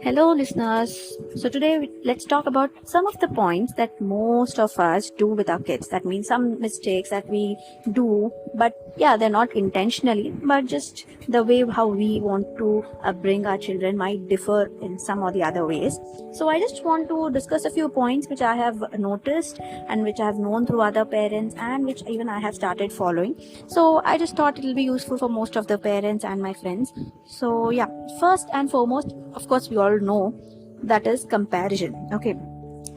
Hello, listeners. So, today let's talk about some of the points that most of us do with our kids. That means some mistakes that we do, but yeah, they're not intentionally, but just the way how we want to bring our children might differ in some or the other ways. So, I just want to discuss a few points which I have noticed and which I have known through other parents and which even I have started following. So, I just thought it'll be useful for most of the parents and my friends. So, yeah, first and foremost, of course, we all know that is comparison. Okay,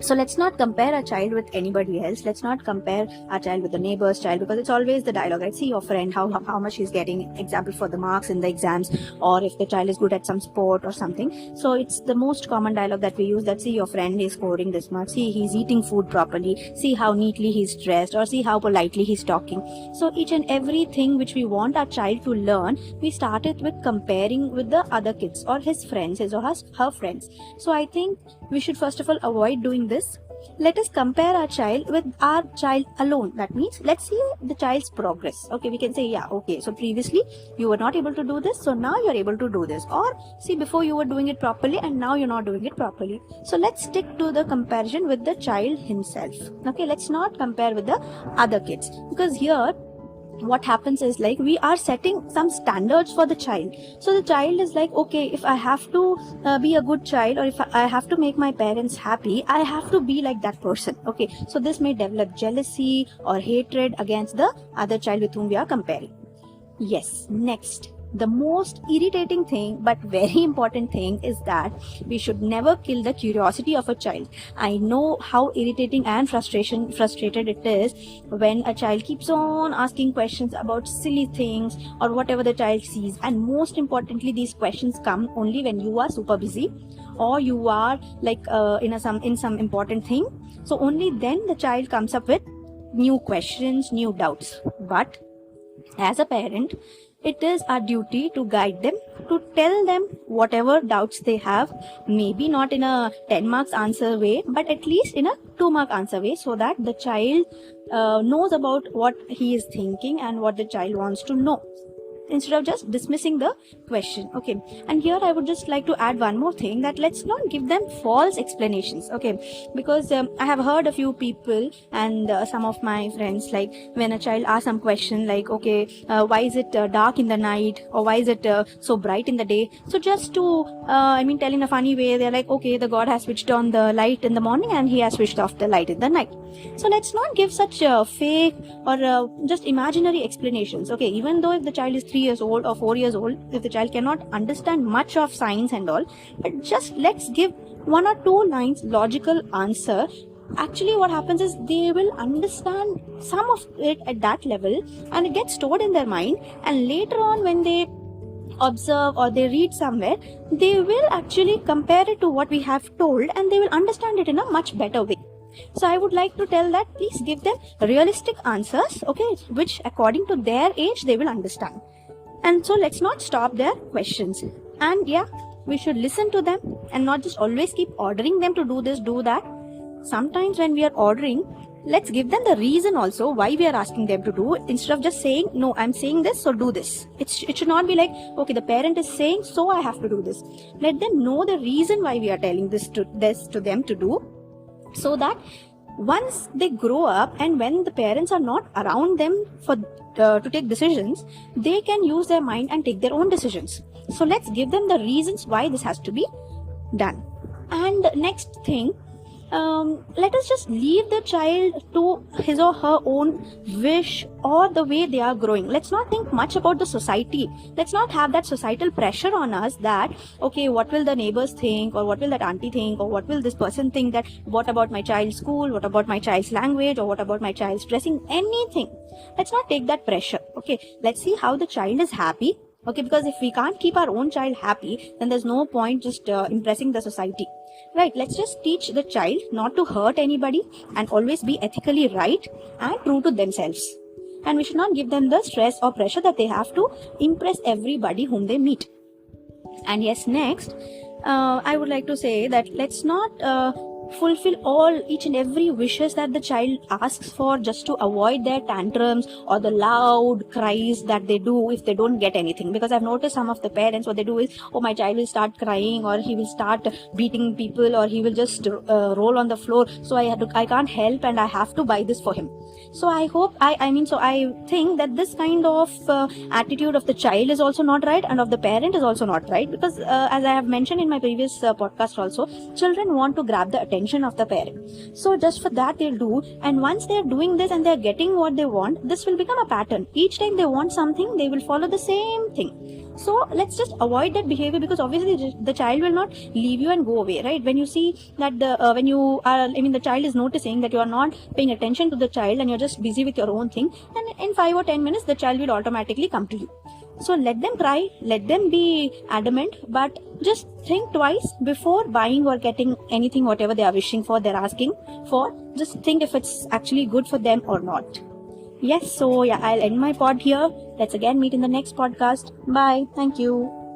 so let's not compare our child with anybody else. Let's not compare our child with the neighbor's child, because it's always the dialogue, right? See your friend, how much he's getting, example for the marks in the exams, or if the child is good at some sport or something. So it's the most common dialogue that we use, that see your friend is scoring this much, see he's eating food properly, see how neatly he's dressed, or see how politely he's talking. So each and everything which we want our child to learn, we started with comparing with the other kids or his friends, his or her friends. So I think we should first of all avoid doing this. Let us compare our child with our child alone. That means let's see the child's progress. Okay, we can say, yeah, okay, so previously you were not able to do this, so now you're able to do this. Or see, before you were doing it properly and now you're not doing it properly. So let's stick to the comparison with the child himself. Okay, let's not compare with the other kids, because here what happens is, like, we are setting some standards for the child. So the child is like, okay, if I have to be a good child, or if I have to make my parents happy, I have to be like that person. Okay, so this may develop jealousy or hatred against the other child with whom we are comparing. Yes, next, the most irritating thing but very important thing is that we should never kill the curiosity of a child. I know how irritating and frustrated it is when a child keeps on asking questions about silly things or whatever the child sees, and most importantly, these questions come only when you are super busy or you are like in some important thing. So only then the child comes up with new questions, new doubts. But as a parent, it is our duty to guide them, to tell them whatever doubts they have, maybe not in a 10 marks answer way, but at least in a 2 mark answer way, so that the child knows about what he is thinking and what the child wants to know, instead of just dismissing the question. Okay, and here I would just like to add one more thing, that let's not give them false explanations. Okay, because I have heard a few people and some of my friends, like when a child asks some question like, okay, why is it dark in the night, or why is it so bright in the day, so just to tell in a funny way, they're like, okay, the god has switched on the light in the morning and he has switched off the light in the night. So let's not give such fake or just imaginary explanations. Okay, even though if the child is 3 years old or 4 years old, if the child cannot understand much of science and all, but just let's give 1 or 2 lines logical answer. Actually what happens is they will understand some of it at that level, and it gets stored in their mind, and later on when they observe or they read somewhere, they will actually compare it to what we have told, and they will understand it in a much better way. So I would like to tell that please give them realistic answers, okay, which according to their age they will understand. And so let's not stop their questions. And yeah, we should listen to them and not just always keep ordering them to do this, do that. Sometimes when we are ordering, let's give them the reason also why we are asking them to do, instead of just saying, no, I'm saying this, so do this. It should not be like, okay, the parent is saying, so I have to do this. Let them know the reason why we are telling this to them to do, so that once they grow up and when the parents are not around them for to take decisions, they can use their mind and take their own decisions. So let's give them the reasons why this has to be done. And next thing, let us just leave the child to his or her own wish or the way they are growing. Let's not think much about the society. Let's not have that societal pressure on us that, okay, what will the neighbors think, or what will that auntie think, or what will this person think, that what about my child's school, what about my child's language, or what about my child's dressing, anything. Let's not take that pressure. Okay, let's see how the child is happy. Okay, because if we can't keep our own child happy, then there's no point just impressing the society. Right, let's just teach the child not to hurt anybody and always be ethically right and true to themselves. And we should not give them the stress or pressure that they have to impress everybody whom they meet. And yes, next, I would like to say that let's not fulfill all each and every wishes that the child asks for, just to avoid their tantrums or the loud cries that they do if they don't get anything. Because I've noticed some of the parents, what they do is, oh, my child will start crying, or he will start beating people, or he will just roll on the floor, so I can't help and I have to buy this for him. So I hope I think that this kind of attitude of the child is also not right, and of the parent is also not right. Because as I have mentioned in my previous podcast also, children want to grab the attention of the parent. So just for that they'll do, and once they're doing this and they're getting what they want, this will become a pattern. Each time they want something, they will follow the same thing. So let's just avoid that behavior, because obviously the child will not leave you and go away, right? When you see that the child is noticing that you are not paying attention to the child and you're just busy with your own thing, and in 5 or 10 minutes the child will automatically come to you. So let them cry, let them be adamant, but just think twice before buying or getting anything, whatever they are wishing for, they're asking for. Just think if it's actually good for them or not. Yes, so yeah, I'll end my pod here. Let's again meet in the next podcast. Bye. Thank you.